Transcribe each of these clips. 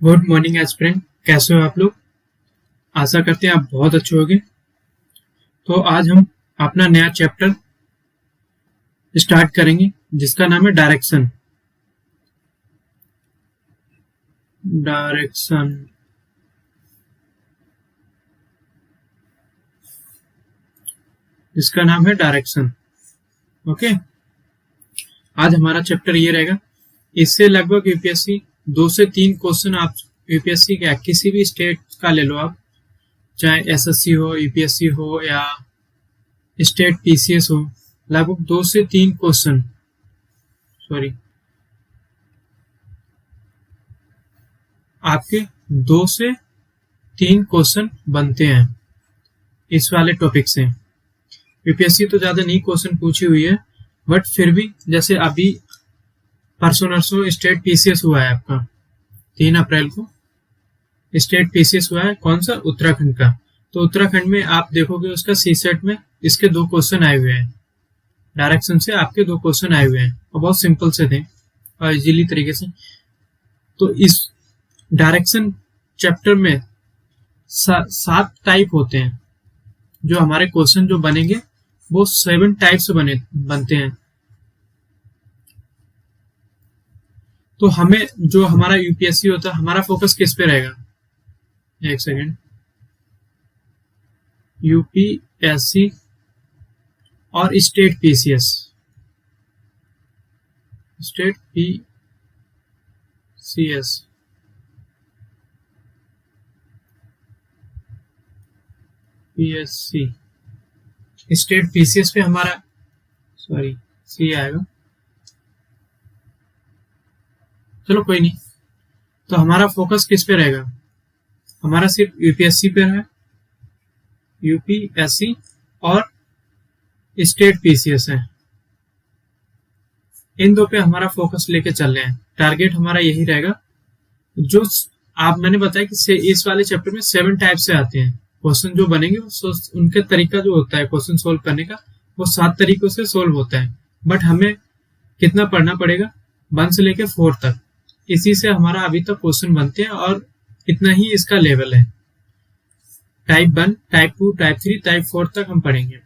Good morning aspirant, कैसे हो आप लोग। आशा करते हैं आप बहुत अच्छे होंगे। तो आज हम अपना नया चैप्टर स्टार्ट करेंगे जिसका नाम है डायरेक्शन। डायरेक्शन जिसका नाम है डायरेक्शन। ओके, आज हमारा चैप्टर ये रहेगा। इससे लगभग यूपीएससी 2 से 3 क्वेश्चन आप यूपीएससी का किसी भी स्टेट का ले लो आप, चाहे एसएससी हो, यूपीएससी हो या स्टेट पीसीएस हो, लगभग 2 से 3 क्वेश्चन आपके 2 से 3 क्वेश्चन बनते हैं इस वाले टॉपिक से। यूपीएससी तो ज्यादा नहीं क्वेश्चन पूछी हुई है, बट फिर भी जैसे अभी परसों नरसों स्टेट पीसीएस हुआ है आपका, 3 अप्रैल को स्टेट पीसीएस हुआ है। कौन सा? उत्तराखंड का। तो उत्तराखंड में आप देखोगे उसका सीसेट में इसके 2 क्वेश्चन आए हुए हैं, डायरेक्शन से आपके 2 क्वेश्चन आए हुए हैं और बहुत सिंपल से थे और इजीली तरीके से। तो इस डायरेक्शन चैप्टर में 7 टाइप होते हैं। जो हमारे क्वेश्चन जो बनेंगे वो 7 टाइप से बनते हैं। तो हमें जो हमारा यूपीएससी होता है, हमारा फोकस किस पे रहेगा? एक सेकेंड। यूपीएससी और state PCS, state PCS, PSC, state PCS पे हमारा सी आएगा। चलो कोई नहीं। तो हमारा फोकस किस पे रहेगा? हमारा सिर्फ यूपीएससी पे है, यूपीएससी और स्टेट पीसीएस है। इन 2 पे हमारा फोकस लेके चल रहे हैं। टारगेट हमारा यही रहेगा। जो आप मैंने बताया कि इस वाले चैप्टर में 7 टाइप से आते हैं क्वेश्चन जो बनेंगे, उनके तरीका जो होता है क्वेश्चन सोल्व करने का, वो 7 तरीकों से सोल्व होता है। बट हमें कितना पढ़ना पड़ेगा? 1 से लेके 4 तक। इसी से हमारा अभी तक क्वेश्चन बनते हैं और इतना ही इसका लेवल है। टाइप 1, टाइप 2, टाइप 3, टाइप 4 तक हम पढ़ेंगे।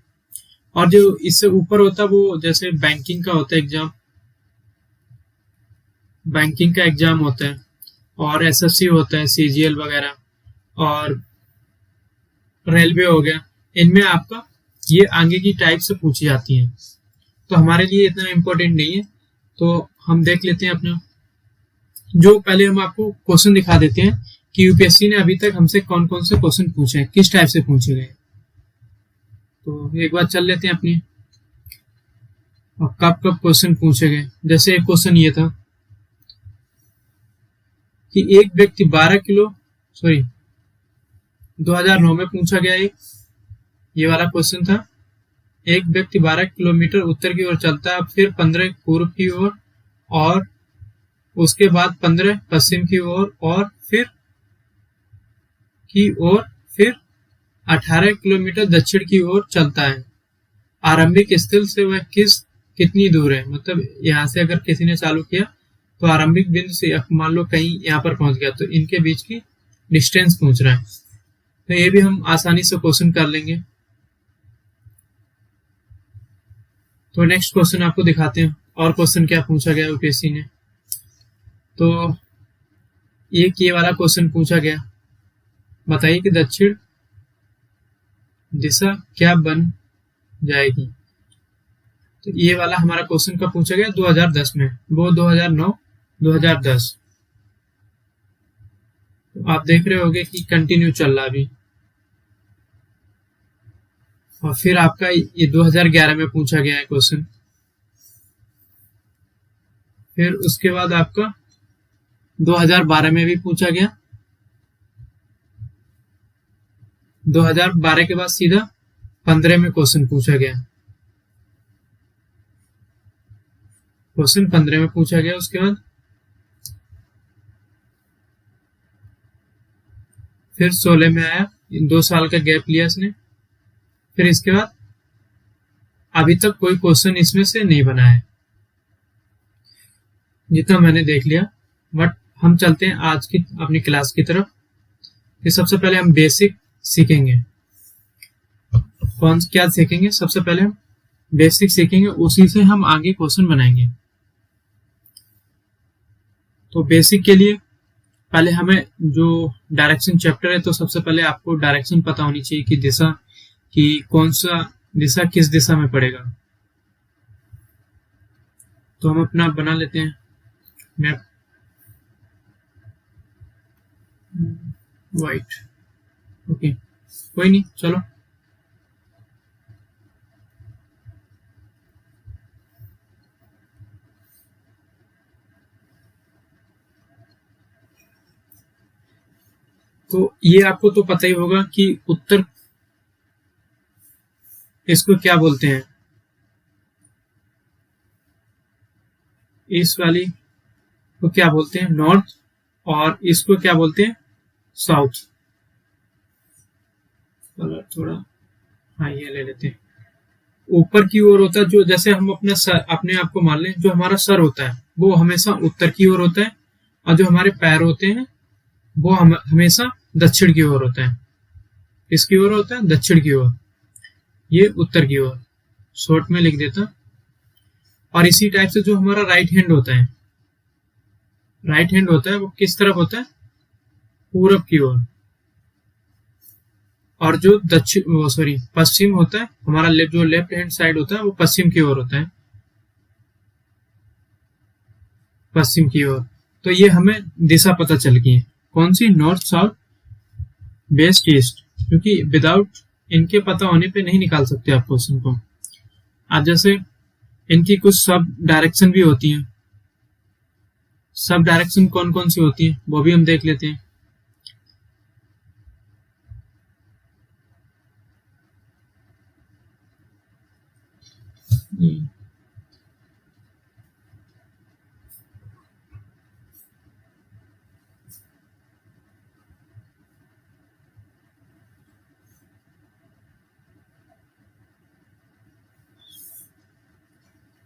और जो इससे ऊपर होता है वो जैसे बैंकिंग का होता है एग्जाम, बैंकिंग का एग्जाम होता है, और एसएससी होता है, सीजीएल वगैरह, और रेलवे हो गया। इनमें आपका ये आगे की टाइप से पूछी जाती हैं, तो हमारे लिए इतना इम्पोर्टेंट नहीं है। तो हम देख लेते हैं अपना। जो पहले हम आपको क्वेश्चन दिखा देते हैं कि यूपीएससी ने अभी तक हमसे कौन कौन से क्वेश्चन पूछे हैं, किस टाइप से पूछे गए। तो एक बार चल लेते हैं अपनी, और कब कब क्वेश्चन पूछे गए। जैसे एक क्वेश्चन ये था कि एक व्यक्ति 2009 में पूछा गया। एक ये वाला क्वेश्चन था। एक व्यक्ति 12 किलोमीटर उत्तर की ओर चलता है, फिर 15 पूर्व की ओर, और उसके बाद 15 पश्चिम की ओर, और फिर 18 किलोमीटर दक्षिण की ओर चलता है। आरंभिक स्थल से वह कितनी दूर है? मतलब यहाँ से अगर किसी ने चालू किया तो आरंभिक बिंदु से मान लो कहीं यहाँ पर पहुंच गया, तो इनके बीच की डिस्टेंस पूछ रहा है। तो ये भी हम आसानी से क्वेश्चन कर लेंगे। तो नेक्स्ट क्वेश्चन आपको दिखाते हैं और क्वेश्चन क्या पूछा गया यूपीएससी ने। तो एक ये वाला क्वेश्चन पूछा गया, बताइए कि दक्षिण दिशा क्या बन जाएगी। तो ये वाला हमारा क्वेश्चन का पूछा गया 2010 में, वो 2009 2010। तो आप देख रहे होंगे कि कंटिन्यू चल रहा अभी। और फिर आपका ये 2011 में पूछा गया है क्वेश्चन। फिर उसके बाद आपका 2012 में भी पूछा गया। 2012 के बाद सीधा 15 में क्वेश्चन पूछा गया। क्वेश्चन 15 में पूछा गया। उसके बाद फिर 16 में आया, 2 साल का गैप लिया इसने। फिर इसके बाद अभी तक कोई क्वेश्चन इसमें से नहीं बना है जितना मैंने देख लिया। बट हम चलते हैं आज की अपनी क्लास की तरफ। कि सबसे पहले हम बेसिक सीखेंगे। क्या सीखेंगे? सबसे पहले हम बेसिक सीखेंगे, उसी से हम आगे क्वेश्चन बनाएंगे। तो बेसिक के लिए पहले हमें जो डायरेक्शन चैप्टर है, तो सबसे पहले आपको डायरेक्शन पता होनी चाहिए कि दिशा कि कौन सा दिशा किस दिशा में पड़ेगा। तो हम अपना बना लेते हैं मैप। वाइट, ओके, कोई नहीं, चलो। तो ये आपको तो पता ही होगा कि उत्तर इसको क्या बोलते हैं, इस वाली को क्या बोलते हैं? नॉर्थ। और इसको क्या बोलते हैं? साउथ। कलर थोड़ा हाँ ये ले लेते हैं। ऊपर की ओर होता है जो, जैसे हम अपना सर, अपने आप को मान लें, जो हमारा सर होता है वो हमेशा उत्तर की ओर होता है, और जो हमारे पैर होते हैं वो हमेशा दक्षिण की ओर होता है। किसकी ओर होता है? दक्षिण की ओर। ये उत्तर की ओर, शॉर्ट में लिख देता। और इसी टाइप से जो हमारा राइट हैंड होता है, राइट हैंड होता है वो किस तरफ होता है? पूरब की ओर। और जो पश्चिम होता है हमारा, जो लेफ्ट हैंड साइड होता है वो पश्चिम की ओर होता है, पश्चिम की ओर। तो ये हमें दिशा पता चल गई है, कौन सी? North, south, west, east. क्योंकि विदाउट इनके पता होने पे नहीं निकाल सकते आप क्वेश्चन को। आज जैसे इनकी कुछ सब डायरेक्शन भी होती हैं। सब डायरेक्शन कौन कौन सी होती है वो भी हम देख लेते हैं।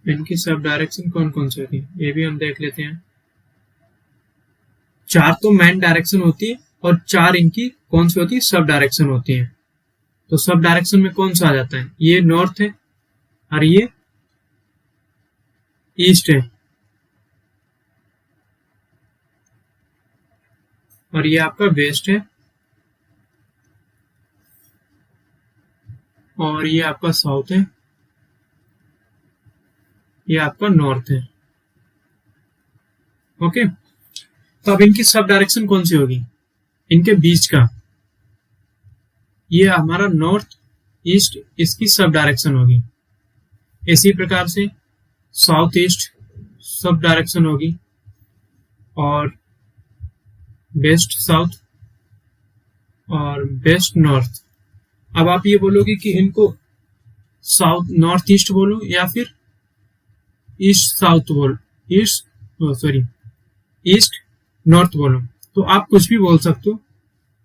इनकी सब डायरेक्शन कौन कौन सी होती है ये भी हम देख लेते हैं। 4 तो मेन डायरेक्शन होती है और 4 इनकी कौन सी होती है? सब डायरेक्शन होती है। तो सब डायरेक्शन में कौन सा आ जाता है? ये नॉर्थ है, और ये ईस्ट है, और ये आपका वेस्ट है, और ये आपका साउथ है, ये आपका नॉर्थ है। ओके, तो अब इनकी सब डायरेक्शन कौन सी होगी? इनके बीच का, ये हमारा नॉर्थ ईस्ट, इसकी सब डायरेक्शन होगी। इसी प्रकार से साउथ ईस्ट सब डायरेक्शन होगी, और वेस्ट साउथ, और वेस्ट नॉर्थ। अब आप ये बोलोगे कि इनको साउथ नॉर्थ ईस्ट बोलूं या फिर ईस्ट साउथ बोल, ईस्ट नॉर्थ बोलूं? तो आप कुछ भी बोल सकते हो,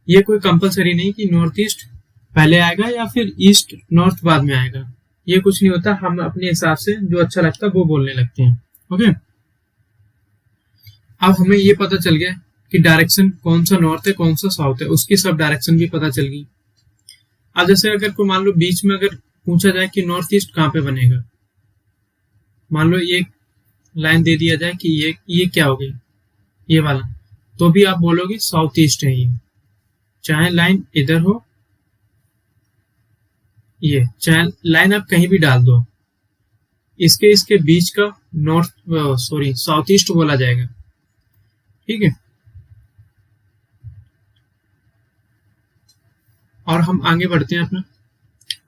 ये कोई कंपलसरी नहीं कि नॉर्थ ईस्ट पहले आएगा या फिर ईस्ट नॉर्थ बाद में आएगा। ये कुछ नहीं होता, हम अपने हिसाब से जो अच्छा लगता है वो बोलने लगते हैं। ओके, अब हमें ये पता चल गया कि डायरेक्शन कौन सा नॉर्थ है कौन सा साउथ है, उसकी सब डायरेक्शन भी पता चल गई। अब जैसे अगर कोई मान लो बीच में अगर पूछा जाए कि नॉर्थ ईस्ट कहाँ पे बनेगा, मान लो ये लाइन दे दिया जाए कि ये क्या हो गई, ये वाला, तो भी आप बोलोगे साउथ ईस्ट है ये, चाहे लाइन इधर हो, ये चाहे लाइन आप कहीं भी डाल दो, इसके बीच का साउथ ईस्ट बोला जाएगा। ठीक है, और हम आगे बढ़ते हैं अपना।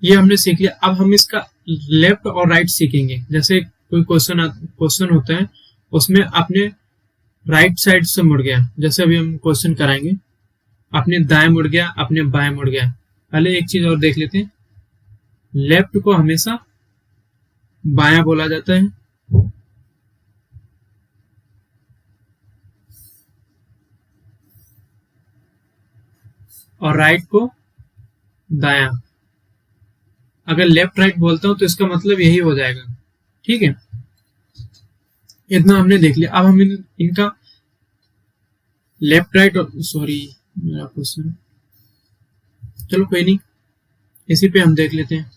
ये हमने सीख लिया, अब हम इसका लेफ्ट और राइट सीखेंगे। जैसे कोई क्वेश्चन होता है, उसमें अपने राइट साइड से मुड़ गया, जैसे अभी हम क्वेश्चन कराएंगे, अपने दाएं मुड़ गया, अपने बाएं मुड़ गया। पहले एक चीज और देख लेते हैं, लेफ्ट को हमेशा बायां बोला जाता है, और राइट को दायां। अगर लेफ्ट राइट बोलता हूं तो इसका मतलब यही हो जाएगा। ठीक है, इतना हमने देख लिया। अब हम इनका लेफ्ट राइट, सॉरी मेरा क्वेश्चन, चलो कोई नहीं, इसी पे हम देख लेते हैं।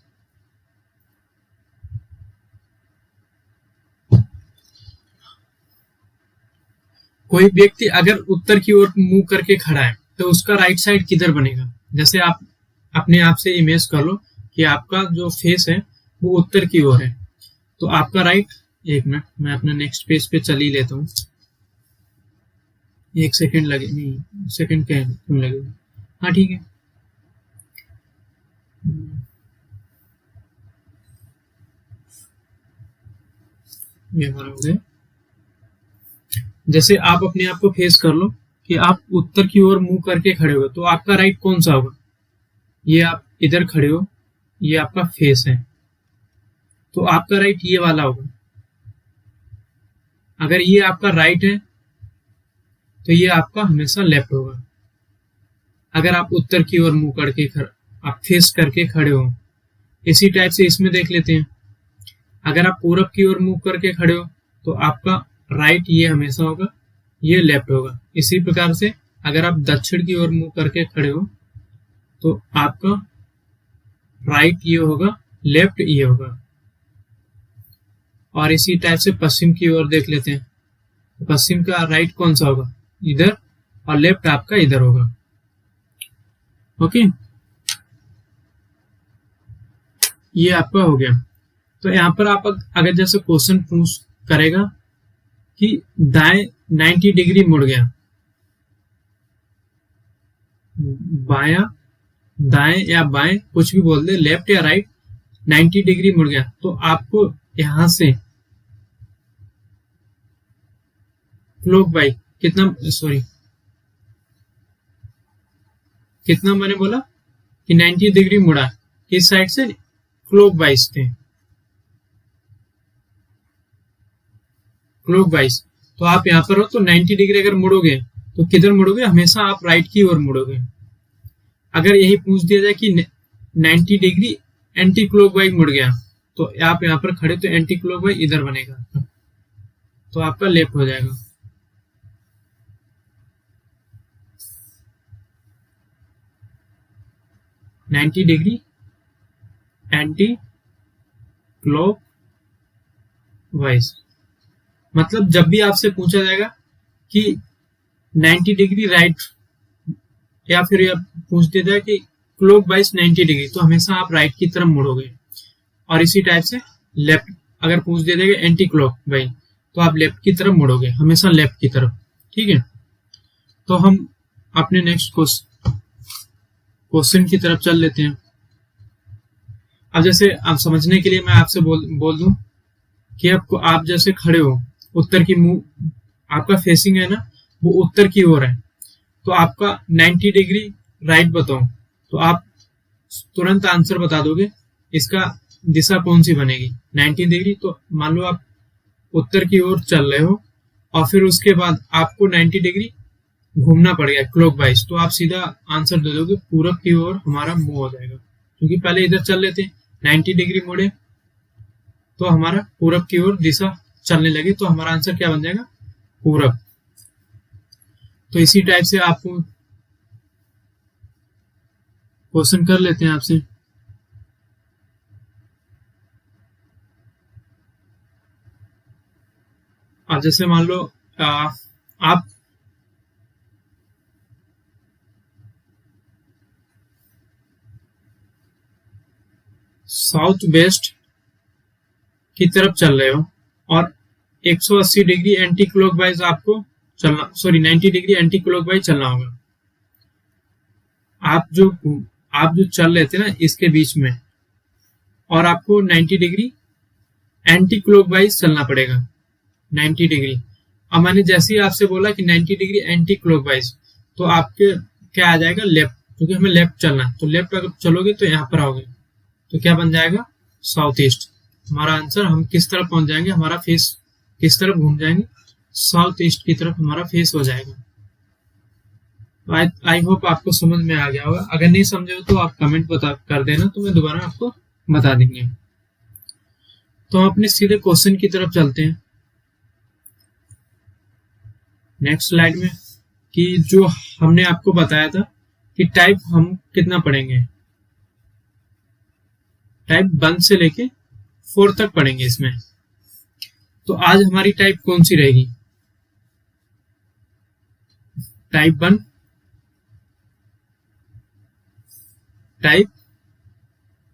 कोई व्यक्ति अगर उत्तर की ओर मुंह करके खड़ा है तो उसका राइट साइड किधर बनेगा? जैसे आप अपने आप से इमेज कर लो कि आपका जो फेस है वो उत्तर की ओर है, तो आपका राइट, एक मिनट मैं अपने नेक्स्ट पेज पे चल ही लेता हूँ, एक सेकंड लगे, नहीं सेकंड क्या है, क्यों लगेगा, हाँ ठीक है। ये हमारा हो गया। जैसे आप अपने आप को फेस कर लो कि आप उत्तर की ओर मुंह करके खड़े हो, तो आपका राइट कौन सा होगा? ये आप इधर खड़े हो, ये आपका फेस है, तो आपका राइट ये वाला होगा। अगर ये आपका राइट है तो ये आपका हमेशा लेफ्ट होगा। अगर आप उत्तर की ओर मुंह करके आप फेस करके खड़े हो। इसी टाइप से इसमें देख लेते हैं, अगर आप पूरब की ओर मुंह करके खड़े हो तो आपका राइट ये हमेशा होगा, ये लेफ्ट होगा। इसी प्रकार से अगर आप दक्षिण की ओर मुंह करके खड़े हो तो आपका राइट ये होगा, लेफ्ट ये होगा। और इसी टाइप से पश्चिम की ओर देख लेते हैं, तो पश्चिम का राइट कौन सा होगा? इधर, और लेफ्ट आपका इधर होगा। ओके, ये आपका हो गया। तो यहाँ पर आप अगर जैसे क्वेश्चन पूछ करेगा कि दाएं 90 डिग्री मुड़ गया, बायां, दाएं या बाएं कुछ भी बोल दे, लेफ्ट या राइट 90 डिग्री मुड़ गया, तो आपको यहां से क्लॉक वाइज कितना, सॉरी कितना मैंने बोला कि 90 डिग्री मुड़ा, किस साइड से? क्लॉक वाइज थे, क्लॉक वाइज। तो आप यहाँ पर हो तो 90 डिग्री अगर मुड़ोगे तो किधर मुड़ोगे? हमेशा आप राइट की ओर मुड़ोगे। अगर यही पूछ दिया जाए कि 90 डिग्री एंटी क्लॉक वाइज मुड़ गया, तो आप यहाँ पर खड़े तो एंटी क्लॉक वाइज इधर बनेगा, तो आपका लेफ्ट हो जाएगा। Ninety degree anti clock wise, मतलब जब भी आपसे पूछा जाएगा कि 90 डिग्री राइट, या फिर यह पूछ दिया जाए कि क्लॉक वाइज 90 डिग्री, तो हमेशा आप राइट की तरफ मुड़ोगे। और इसी टाइप से लेफ्ट, अगर पूछ दिया जाएगा एंटी क्लॉक वाइज, तो आप लेफ्ट की तरफ मुड़ोगे, हमेशा लेफ्ट की तरफ। ठीक है, तो हम अपने नेक्स्ट क्वेश्चन की तरफ चल लेते हैं। अब जैसे आप समझने के लिए मैं आपसे बोल दूं कि आप जैसे खड़े हो, उत्तर की मुंह, आपका फेसिंग है ना वो उत्तर की ओर है, तो आपका 90 डिग्री राइट बताओ, तो आप तुरंत आंसर बता दोगे इसका दिशा कौन सी बनेगी। 90 डिग्री, तो मान लो आप उत्तर की ओर चल रहे हो और फिर उसके बाद आपको 90 डिग्री घूमना पड़ेगा क्लॉक वाइज, तो आप सीधा आंसर दे दोगे पूरब की ओर हमारा मुंह हो जाएगा, क्योंकि पहले इधर चल लेते 90 डिग्री मुड़े तो हमारा पूरब की ओर दिशा चलने लगी, तो हमारा आंसर क्या बन जाएगा? पूरब। तो इसी टाइप से आपको क्वेश्चन कर लेते हैं आपसे। अब जैसे मान लो आप साउथ वेस्ट की तरफ चल रहे हो और 180 डिग्री एंटी क्लॉक वाइज आपको चलना, sorry 90 degree anti clock wise चलना होगा। आप जो चल रहे थे ना इसके बीच में, और आपको 90 डिग्री एंटी क्लॉक वाइज चलना पड़ेगा, 90 डिग्री। अब मैंने जैसे ही आपसे बोला कि 90 डिग्री एंटी क्लॉक वाइज, तो आपके क्या आ जाएगा? लेफ्ट, क्योंकि हमें लेफ्ट चलना है, तो लेफ्ट अगर चलोगे तो यहाँ पर आओगे, तो क्या बन जाएगा? South east. हमारा आंसर, हम किस तरफ पहुंच जाएंगे, हमारा फेस किस तरफ घूम जाएंगे? साउथ ईस्ट की तरफ हमारा फेस हो जाएगा। आई होप आपको समझ में आ गया होगा। अगर नहीं समझे हो तो आप कमेंट कर देना, तो मैं दोबारा आपको बता देंगे। तो हम अपने सीधे क्वेश्चन की तरफ चलते हैं नेक्स्ट स्लाइड में। कि जो हमने आपको बताया था कि टाइप हम कितना पढ़ेंगे, टाइप 1 से लेके 4 तक पढ़ेंगे इसमें। तो आज हमारी टाइप कौन सी रहेगी? Type 1, type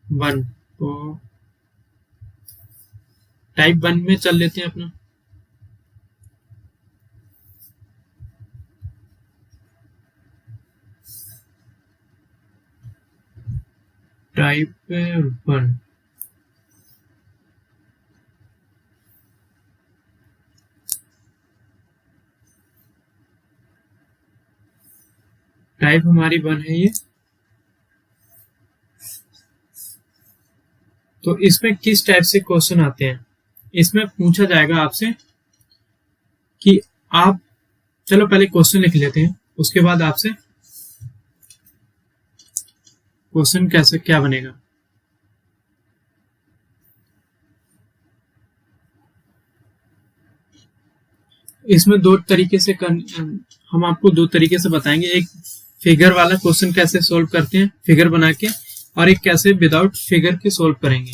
1। तो टाइप 1 में चल लेते हैं अपना। टाइप 1, टाइप हमारी 1 है ये। तो इसमें किस टाइप से क्वेश्चन आते हैं? इसमें पूछा जाएगा आपसे कि आप, चलो पहले क्वेश्चन लिख लेते हैं, उसके बाद आपसे क्वेश्चन कैसे क्या बनेगा। इसमें दो तरीके से हम आपको दो तरीके से बताएंगे। एक फिगर वाला क्वेश्चन कैसे सोल्व करते हैं फिगर बना के, और एक कैसे विदाउट फिगर के सोल्व करेंगे।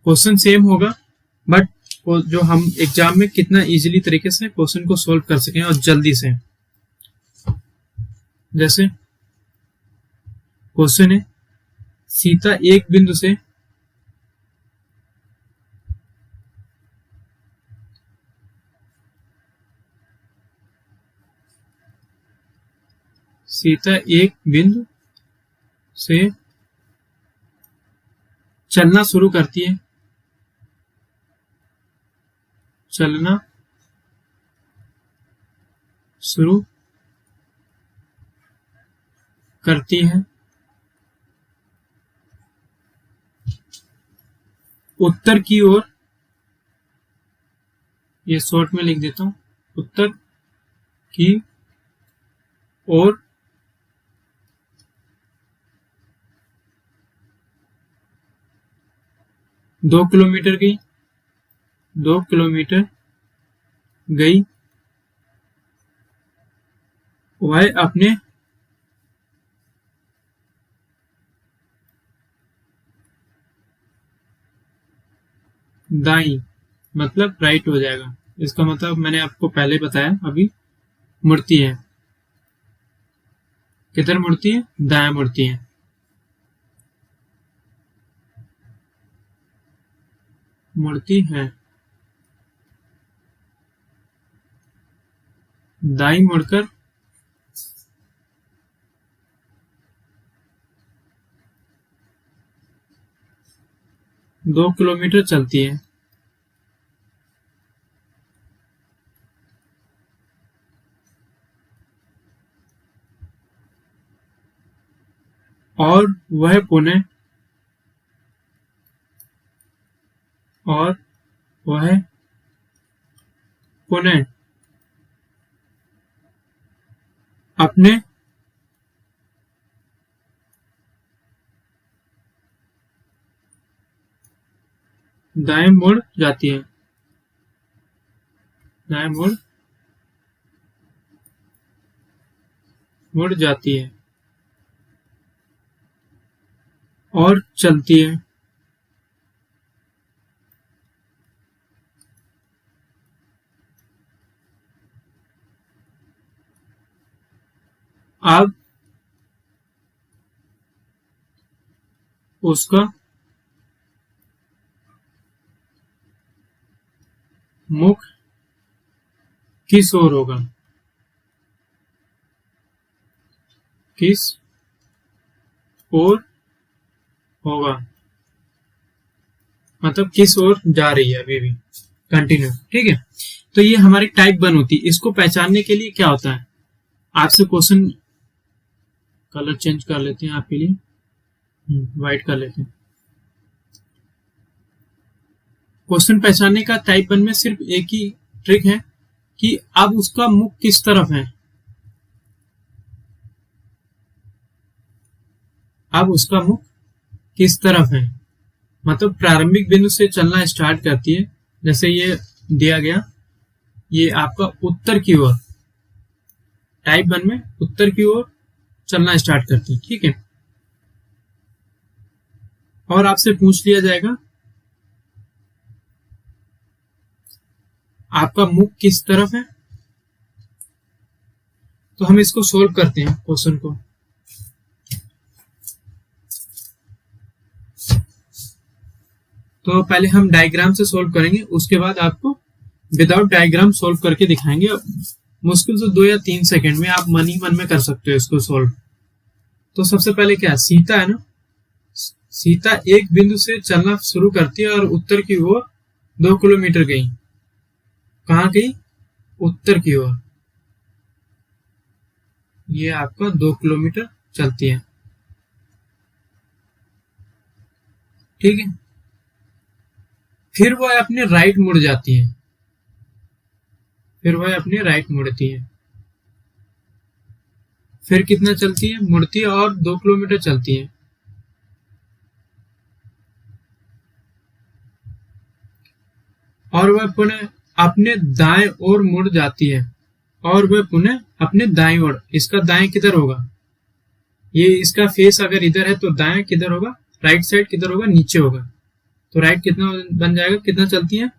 क्वेश्चन सेम होगा, बट जो हम एग्जाम में कितना इजीली तरीके से क्वेश्चन को सोल्व कर सकें और जल्दी से। जैसे क्वेश्चन है, सीता एक बिंदु से चलना शुरू करती है, चलना शुरू करती है, उत्तर की ओर, ये शॉर्ट में लिख देता हूं, उत्तर की ओर 2 किलोमीटर गई, 2 किलोमीटर गई, वह अपने दाई, मतलब राइट हो जाएगा। इसका मतलब मैंने आपको पहले बताया, अभी मुड़ती है, किधर मुड़ती है? दाएं मुड़ती है। मुड़ती है, दाई मुड़कर 2 किलोमीटर चलती है। और वह पुनः अपने दाएं मुड़ जाती है, दाएं मुड़ जाती है और चलती है। अब उसका मुख किस ओर होगा? किस ओर होगा, मतलब किस ओर जा रही है अभी भी, कंटिन्यू। ठीक है, तो ये हमारी टाइप 1 होती है। इसको पहचानने के लिए क्या होता है, आपसे क्वेश्चन, कलर चेंज कर लेते हैं आपके लिए, व्हाइट कर लेते हैं। क्वेश्चन पहचानने का टाइप 1 में सिर्फ एक ही ट्रिक है कि अब उसका मुख किस तरफ है, अब उसका मुख किस तरफ है, मतलब प्रारंभिक बिंदु से चलना स्टार्ट करती है। जैसे ये दिया गया, ये आपका उत्तर की ओर, टाइप 1 में उत्तर की ओर चलना स्टार्ट करती है। ठीक है, और आपसे पूछ लिया जाएगा आपका मुख किस तरफ है, तो हम इसको सोल्व करते हैं क्वेश्चन को। तो पहले हम डायग्राम से सोल्व करेंगे, उसके बाद आपको विदाउट डायग्राम सोल्व करके दिखाएंगे। मुश्किल से 2 या 3 सेकंड में आप मन ही मन में कर सकते हो इसको सोल्व। तो सबसे पहले क्या, सीता है ना, सीता एक बिंदु से चलना शुरू करती है और उत्तर की ओर 2 किलोमीटर गई। कहाँ गई? उत्तर की ओर। ये आपका 2 किलोमीटर चलती है। ठीक है, फिर वह अपने राइट मुड़ जाती है, फिर वह अपने राइट मुड़ती है। फिर कितना चलती है? मुड़ती है और 2 किलोमीटर चलती है। और वह पुनः अपने दाएं ओर मुड़ जाती है, और वह पुनः अपने दाएं ओर। इसका दाएं किधर होगा? ये इसका फेस अगर इधर है तो दाएं किधर होगा? राइट साइड किधर होगा? नीचे होगा। तो राइट कितना बन जाएगा? कितना चलती है?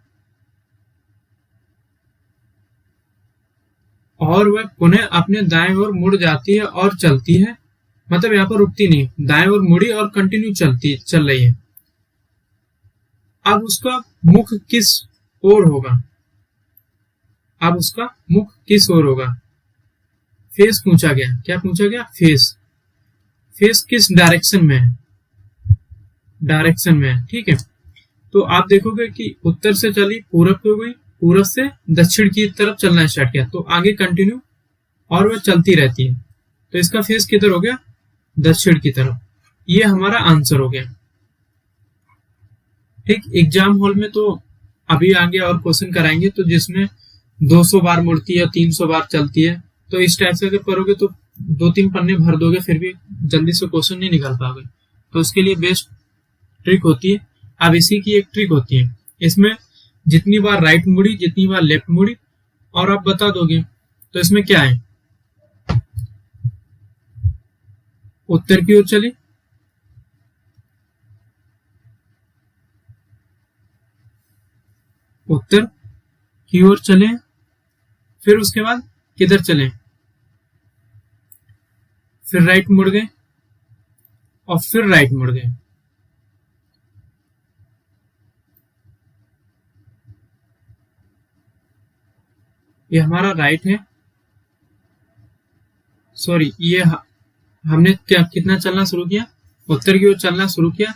और वह पुनः अपने दाएं ओर मुड़ जाती है और चलती है, मतलब यहाँ पर रुकती नहीं, दाएं ओर मुड़ी और कंटिन्यू चल रही है। अब उसका मुख किस ओर होगा? अब उसका मुख किस ओर होगा? फेस पूछा गया। क्या पूछा गया? फेस। फेस किस डायरेक्शन में है? डायरेक्शन में है। ठीक है, तो आप देखोगे कि उत्तर से चली, पूरब पे हो गई, पूरब से दक्षिण की तरफ चलना स्टार्ट किया, तो आगे कंटिन्यू और वह चलती रहती है। तो इसका फेस किधर हो गया? दक्षिण की तरफ। ये हमारा आंसर हो गया। ठीक, एग्जाम हॉल में तो अभी आगे और क्वेश्चन कराएंगे तो जिसमें 200 बार मुड़ती है, 300 बार चलती है। तो इस टाइप से अगर करोगे तो 2-3 पन्ने भर दोगे, फिर भी जल्दी से क्वेश्चन नहीं निकाल पाओगे। तो उसके लिए बेस्ट ट्रिक होती है, अब इसी की एक ट्रिक होती है, इसमें जितनी बार राइट मुड़ी, जितनी बार लेफ्ट मुड़ी, और आप बता दोगे। तो इसमें क्या है? उत्तर की ओर चली, उत्तर की ओर चले, फिर उसके बाद किधर चले? फिर राइट मुड़ गए और फिर राइट मुड़ गए। ये हमारा राइट है, सॉरी, ये हमने क्या कितना चलना शुरू किया? उत्तर की ओर चलना शुरू किया,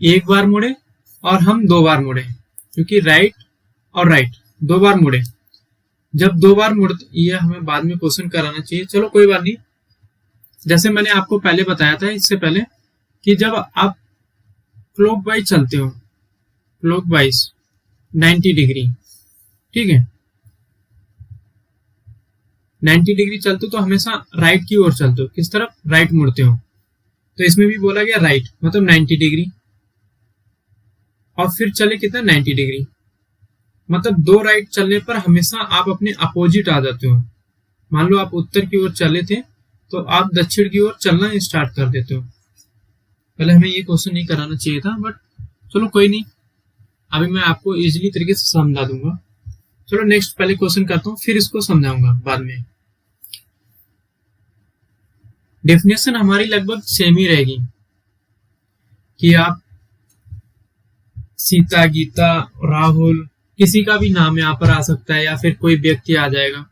एक बार मुड़े और हम 2 बार मुड़े, क्योंकि राइट और राइट 2 बार मुड़े। जब 2 बार मुड़, ये हमें बाद में क्वेश्चन कराना चाहिए, चलो कोई बात नहीं। जैसे मैंने आपको पहले बताया था इससे पहले कि जब आप क्लॉकवाइज चलते हो, क्लॉकवाइज 90 डिग्री, ठीक है, 90 डिग्री चलते हो तो हमेशा राइट की ओर चलते हो। किस तरफ? राइट मुड़ते हो। तो इसमें भी बोला गया राइट मतलब 90 डिग्री, और फिर चले कितना? 90 डिग्री। मतलब 2 राइट चलने पर हमेशा आप अपने अपोजिट आ जाते हो। मान लो आप उत्तर की ओर चले थे तो आप दक्षिण की ओर चलना स्टार्ट कर देते हो। पहले हमें ये क्वेश्चन नहीं कराना चाहिए था, बट चलो कोई नहीं, अभी मैं आपको इजीली तरीके से समझा दूंगा। चलो नेक्स्ट पहले क्वेश्चन करता हूँ, फिर इसको समझाऊंगा बाद में। डेफिनेशन हमारी लगभग सेम ही रहेगी कि आप सीता, गीता, राहुल, किसी का भी नाम यहाँ पर आ सकता है या फिर कोई व्यक्ति आ जाएगा।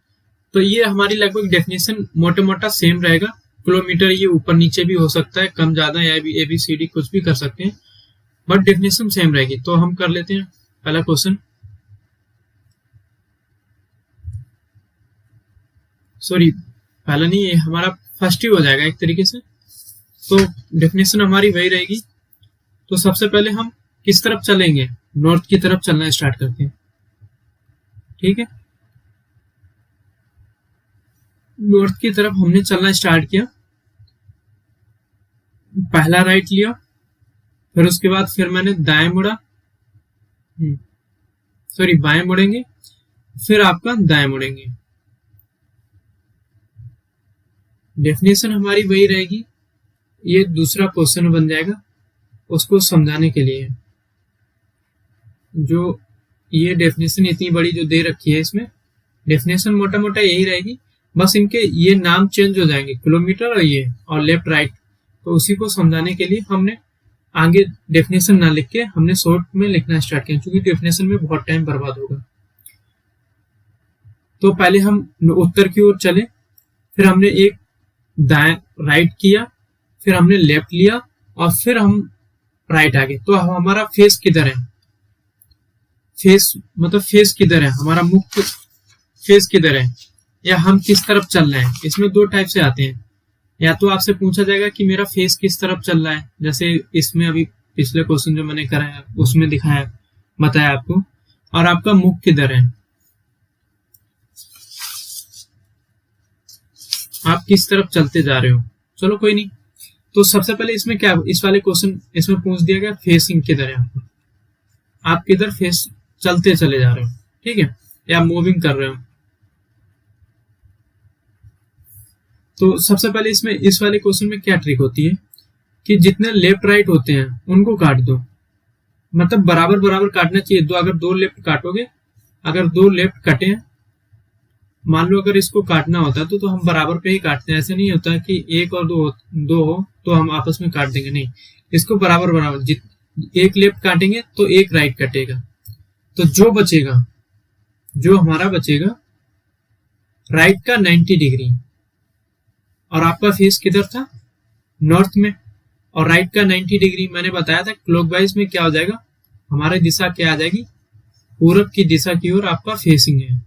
तो ये हमारी लगभग डेफिनेशन मोटा मोटा सेम रहेगा। किलोमीटर ये ऊपर नीचे भी हो सकता है, कम ज्यादा, या भी ABCD कुछ भी कर सकते हैं, बट डेफिनेशन सेम रहेगी। तो हम कर लेते हैं पहला क्वेश्चन। सॉरी, पहला नहीं, ये हमारा फर्स्ट ही हो जाएगा एक तरीके से। तो डेफिनेशन हमारी वही रहेगी। तो सबसे पहले हम किस तरफ चलेंगे? नॉर्थ की तरफ चलना स्टार्ट करते हैं। ठीक है, नॉर्थ की तरफ हमने चलना स्टार्ट किया, पहला राइट लिया, फिर उसके बाद फिर मैंने दाएं मुड़ा, सॉरी बाएं मुड़ेंगे, फिर आपका दाएं मुड़ेंगे। डेफिनेशन हमारी वही रहेगी, ये दूसरा क्वेश्चन बन जाएगा उसको समझाने के लिए। जो ये डेफिनेशन इतनी बड़ी जो दे रखी है, इसमें डेफिनेशन मोटा मोटा यही रहेगी, बस इनके ये नाम चेंज हो जाएंगे, किलोमीटर और ये और लेफ्ट राइट। तो उसी को समझाने के लिए हमने आगे डेफिनेशन ना लिख के हमने शॉर्ट में लिखना स्टार्ट किया, क्योंकि डेफिनेशन में बहुत टाइम बर्बाद होगा। तो पहले हम उत्तर की ओर चले, फिर हमने एक दाएं राइट किया, फिर हमने लेफ्ट लिया और फिर हम राइट आ गए। तो हमारा फेस किधर है, फेस मतलब फेस किधर है, हमारा मुख्य फेस किधर है, या हम किस तरफ चल रहे हैं। इसमें दो टाइप से आते हैं, या तो आपसे पूछा जाएगा कि मेरा फेस किस तरफ चल रहा है, जैसे इसमें अभी पिछले क्वेश्चन जो मैंने कराया उसमें दिखाया बताया आपको, और आपका मुख किधर है, आप किस तरफ चलते जा रहे हो। चलो कोई नहीं। तो सबसे पहले इसमें क्या, इस वाले क्वेश्चन इसमें पूछ दिया गया फेसिंग किधर है आपको, आप किधर फेस चलते चले जा रहे हो, ठीक है, या मूविंग कर रहे हो। तो सबसे पहले इसमें इस वाले क्वेश्चन में क्या ट्रिक होती है कि जितने लेफ्ट राइट होते हैं उनको काट दो, मतलब बराबर बराबर काटना चाहिए। दो अगर दो लेफ्ट काटोगे, अगर दो लेफ्ट कटे हैं, मान लो अगर इसको काटना होता तो हम बराबर पे ही काटते हैं। ऐसे नहीं होता कि एक और दो हो तो हम आपस में काट देंगे, नहीं, इसको बराबर बराबर एक लेफ्ट काटेंगे तो एक राइट कटेगा। तो जो बचेगा, जो हमारा बचेगा राइट का 90 डिग्री, और आपका फेस किधर था, नॉर्थ में, और राइट का 90 डिग्री मैंने बताया था क्लॉकवाइज में क्या हो जाएगा, हमारी दिशा क्या आ जाएगी, पूरब की दिशा की ओर आपका फेसिंग है।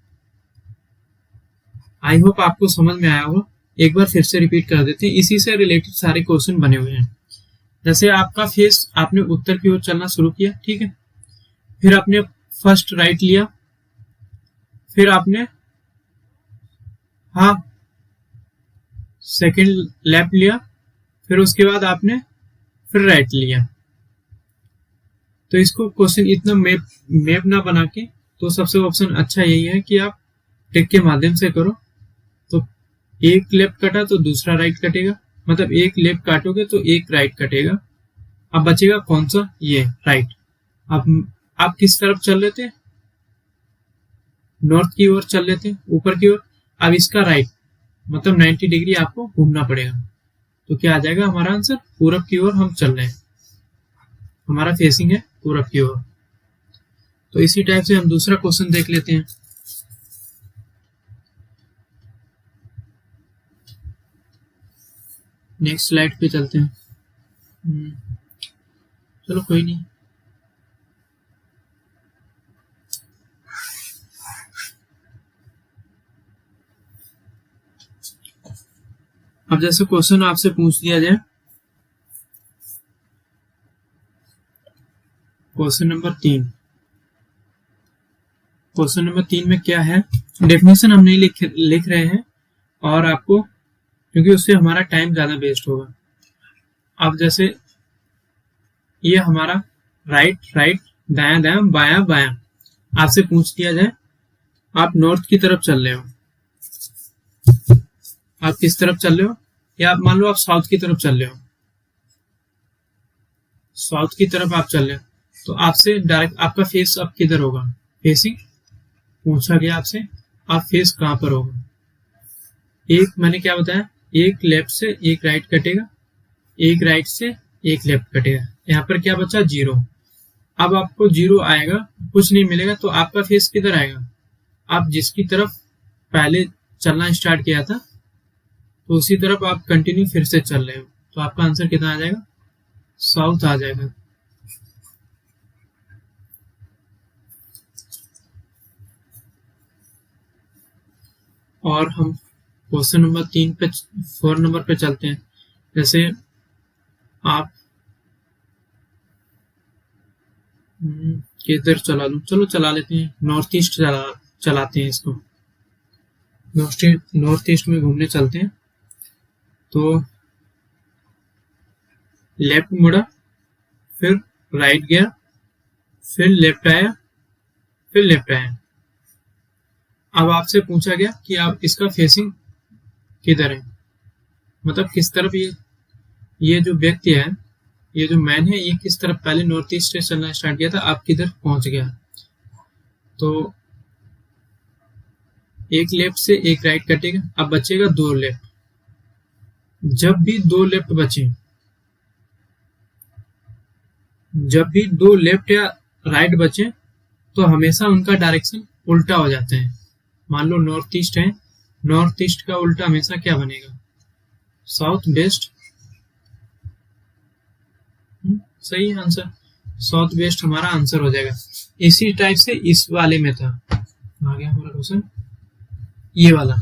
आई होप आपको समझ में आया होगा। एक बार फिर से रिपीट कर देते हैं, इसी से रिलेटेड सारे क्वेश्चन बने हुए हैं। जैसे आपका फेस, आपने उत्तर की ओर चलना शुरू किया, ठीक है, फिर आपने फर्स्ट राइट लिया, फिर आपने सेकंड लेफ्ट लिया, फिर उसके बाद आपने फिर राइट लिया। तो इसको क्वेश्चन इतना मैप ना बना के, तो सबसे ऑप्शन अच्छा यही है कि आप ट्रिक के माध्यम से करो। तो एक लेफ्ट कटा तो दूसरा राइट कटेगा, मतलब एक लेफ्ट काटोगे तो एक राइट कटेगा। अब बचेगा कौन सा, ये राइट। अब आप किस तरफ चल रहे थे, नॉर्थ की ओर चल रहे थे, ऊपर की ओर। अब इसका राइट मतलब 90 डिग्री आपको घूमना पड़ेगा। तो क्या आ जाएगा हमारा आंसर, पूरब की ओर हम चल रहे हैं, हमारा फेसिंग है पूरब की ओर। तो इसी टाइप से हम दूसरा क्वेश्चन देख लेते हैं। नेक्स्ट स्लाइड पे चलते हैं। चलो कोई नहीं। अब जैसे क्वेश्चन आपसे पूछ दिया जाए, क्वेश्चन नंबर 3, क्वेश्चन नंबर 3 में क्या है, डेफिनेशन हम नहीं लिख रहे हैं, और आपको, क्योंकि उससे हमारा टाइम ज्यादा वेस्ट होगा। अब जैसे ये हमारा राइट राइट, दाया दाया, बाया बाया, आपसे पूछ दिया जाए आप नॉर्थ की तरफ चल रहे हो, आप किस तरफ चल रहे हो, या आप मान लो आप साउथ की तरफ चल रहे हो, साउथ की तरफ आप चल रहे हो, तो आपसे डायरेक्ट आपका फेस अब किधर होगा, फेसिंग पूछा गया आपसे, आप फेस कहां पर होगा। एक मैंने क्या बताया, एक लेफ्ट से एक राइट कटेगा, एक राइट से एक लेफ्ट कटेगा, यहाँ पर क्या बचा, 0। अब आपको 0 आएगा, कुछ नहीं मिलेगा, तो आपका फेस किधर आएगा, आप जिसकी तरफ पहले चलना स्टार्ट किया था तो उसी तरफ आप कंटिन्यू फिर से चल रहे हो। तो आपका आंसर कितना आ जाएगा, साउथ आ जाएगा। और हम क्वेश्चन नंबर 3 पे 4 नंबर पे चलते हैं। जैसे आप किधर चला लूं, चलो चला लेते हैं, नॉर्थ ईस्ट चलाते हैं इसको, नॉर्थ ईस्ट में घूमने चलते हैं। तो लेफ्ट मुड़ा, फिर राइट गया, फिर लेफ्ट आया, फिर लेफ्ट आया। अब आपसे पूछा गया कि आप इसका फेसिंग किधर है, मतलब किस तरफ ये जो व्यक्ति है, ये जो मैन है, ये किस तरफ पहले नॉर्थ ईस्ट से चलना स्टार्ट किया था, अब किधर पहुंच गया। तो एक लेफ्ट से एक राइट कटेगा, अब बचेगा 2 लेफ्ट। जब भी 2 लेफ्ट बचे, जब भी 2 लेफ्ट या राइट बचे, तो हमेशा उनका डायरेक्शन उल्टा हो जाता है। मान लो नॉर्थ ईस्ट है, नॉर्थ ईस्ट का उल्टा हमेशा क्या बनेगा, साउथ वेस्ट। सही आंसर, साउथ वेस्ट हमारा आंसर हो जाएगा। इसी टाइप से इस वाले में था, आ गया हमारा क्वेश्चन ये वाला,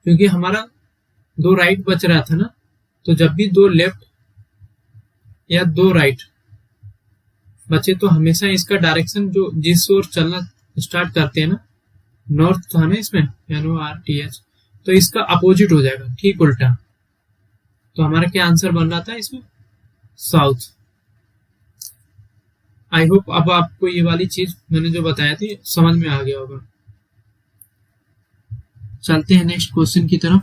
क्योंकि हमारा 2 राइट बच रहा था ना, तो जब भी 2 लेफ्ट या 2 राइट बचे, तो हमेशा इसका डायरेक्शन जो जिस ओर चलना स्टार्ट करते हैं ना, नॉर्थ था ना इसमें, NORTH, तो इसका अपोजिट हो जाएगा, ठीक उल्टा। तो हमारा क्या आंसर बन रहा था इसमें, साउथ। आई होप अब आपको ये वाली चीज मैंने जो बताया थी समझ में आ गया होगा। चलते हैं नेक्स्ट क्वेश्चन की तरफ।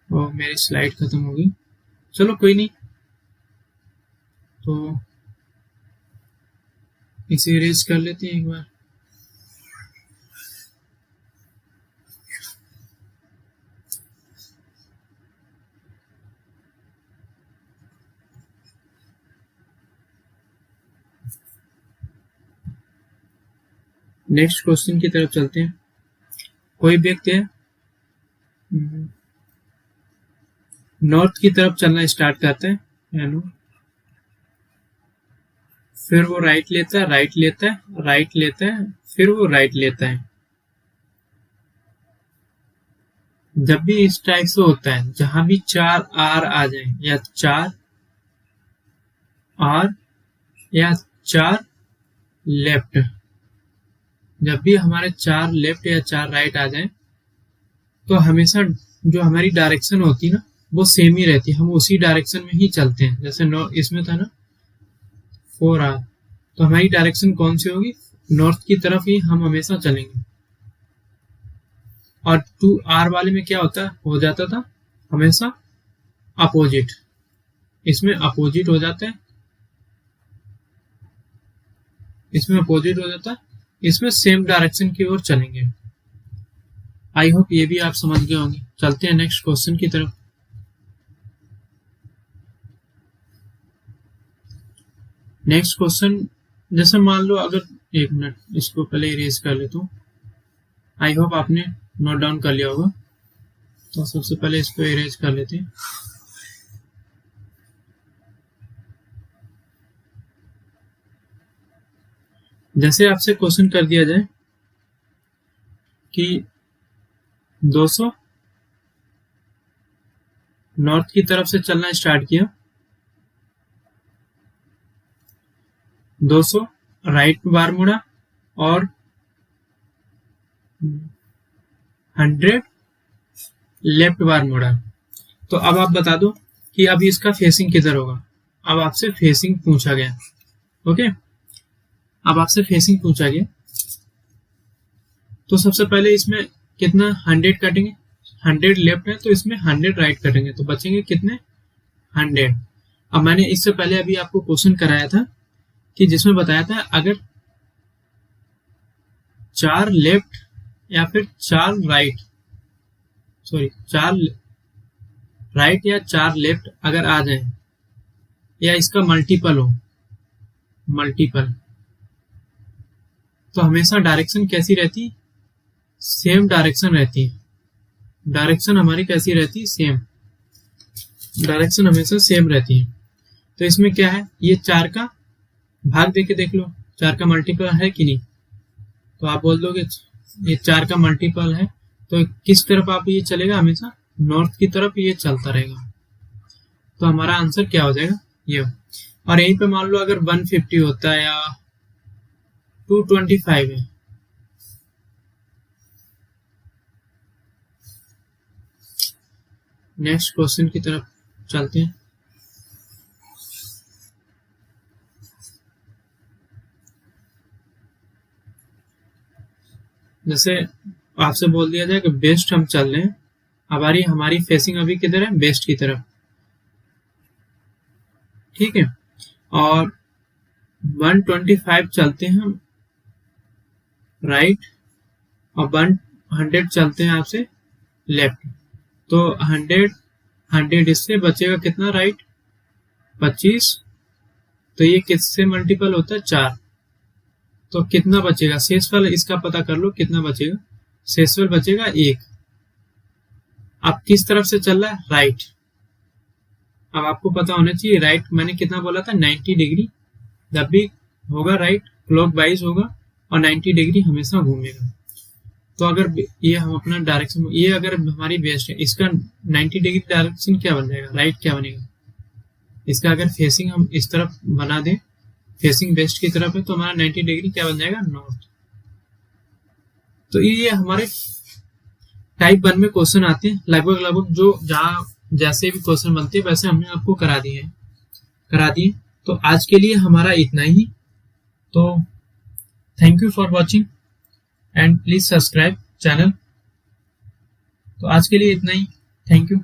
और मेरी स्लाइड खत्म हो गई, चलो कोई नहीं, तो इसे इरेज कर लेते हैं एक बार। नेक्स्ट क्वेश्चन की तरफ चलते हैं। कोई व्यक्ति है, नॉर्थ की तरफ चलना स्टार्ट करता है, फिर वो राइट लेता है, राइट लेता है, राइट लेता है, फिर वो राइट लेता है। जब भी इस टाइप से होता है, जहां भी 4 आर आ जाए, या 4 आर या 4 लेफ्ट, जब भी हमारे 4 लेफ्ट या 4 राइट आ जाए, तो हमेशा जो हमारी डायरेक्शन होती है ना, वो सेम ही रहती है, हम उसी डायरेक्शन में ही चलते हैं। जैसे इसमें था ना 4 आर, तो हमारी डायरेक्शन कौन सी होगी, नॉर्थ की तरफ ही हम हमेशा चलेंगे। और 2 आर वाले में क्या होता हो जाता था, हमेशा अपोजिट, इसमें अपोजिट हो जाता है, इसमें अपोजिट हो जाता है, इसमें सेम डायरेक्शन की ओर चलेंगे। आई होप ये भी आप समझ गए होंगे। चलते हैं नेक्स्ट क्वेश्चन की तरफ। नेक्स्ट क्वेश्चन, जैसे मान लो, अगर एक मिनट इसको पहले इरेज कर लेता हूँ। आई होप आपने नोट डाउन कर लिया होगा, तो सबसे पहले इसको इरेज कर लेते हैं। जैसे आपसे क्वेश्चन कर दिया जाए कि 200 नॉर्थ की तरफ से चलना स्टार्ट किया, 200 राइट बार मुड़ा, और 100 लेफ्ट बार मुड़ा। तो अब आप बता दो कि अभी इसका फेसिंग किधर होगा। अब आपसे फेसिंग पूछा गया, ओके, अब आपसे फेसिंग पूछा गया, तो सबसे पहले इसमें कितना 100 काटेंगे, 100 लेफ्ट है, तो इसमें 100 राइट कटेंगे, तो बचेंगे कितने, 100। अब मैंने इससे पहले अभी आपको क्वेश्चन कराया था कि जिसमें बताया था अगर 4 लेफ्ट या फिर 4 राइट, सॉरी 4 राइट या 4 लेफ्ट अगर आ जाए, या इसका मल्टीपल हो, मल्टीपल, तो हमेशा डायरेक्शन कैसी रहती, सेम डायरेक्शन रहती है। डायरेक्शन हमारी कैसी रहती है, सेम डायरेक्शन हमेशा सेम रहती है। तो इसमें क्या है, ये 4 का भाग देके देख लो, 4 का मल्टीपल है कि नहीं, तो आप बोल दोगे ये 4 का मल्टीपल है, तो किस तरफ आप ये चलेगा, हमेशा नॉर्थ की तरफ ये चलता रहेगा। तो हमारा आंसर क्या हो जाएगा, ये। और यहीं पे मान लो अगर 150 होता है या 225 है, नेक्स्ट क्वेश्चन की तरफ चलते हैं। जैसे आपसे बोल दिया जाए कि वेस्ट हम चल रहे हैं, हमारी फेसिंग अभी किधर है, वेस्ट की तरफ, ठीक है। और 125 चलते हैं हम राइट, और 100 चलते हैं आपसे लेफ्ट। तो 100 इससे बचेगा कितना राइट, 25। तो ये किससे मल्टीपल होता है, 4। तो कितना बचेगा शेषफल, इसका पता कर लो कितना बचेगा। शेषफल बचेगा 1। अब किस तरफ से चल रहा है, राइट। अब आपको पता होना चाहिए राइट मैंने कितना बोला था, 90 डिग्री। जब भी होगा राइट क्लॉक वाइज होगा और 90 डिग्री हमेशा घूमेगा। तो अगर ये हम अपना डायरेक्शन, ये अगर हमारी वेस्ट है, इसका 90 डिग्री डायरेक्शन क्या बन जाएगा, राइट क्या बनेगा। इसका अगर फेसिंग हम इस तरफ बना दें, फेसिंग वेस्ट की तरफ है, तो हमारा 90 डिग्री क्या बन जाएगा, नॉर्थ। तो ये हमारे टाइप 1 में क्वेश्चन आते हैं लगभग जो जहाँ जैसे भी क्वेश्चन बनते हैं वैसे हमने आपको करा दिए। तो आज के लिए हमारा इतना ही। तो thank you for watching and please subscribe channel. तो आज के लिए इतना ही, थैंक यू।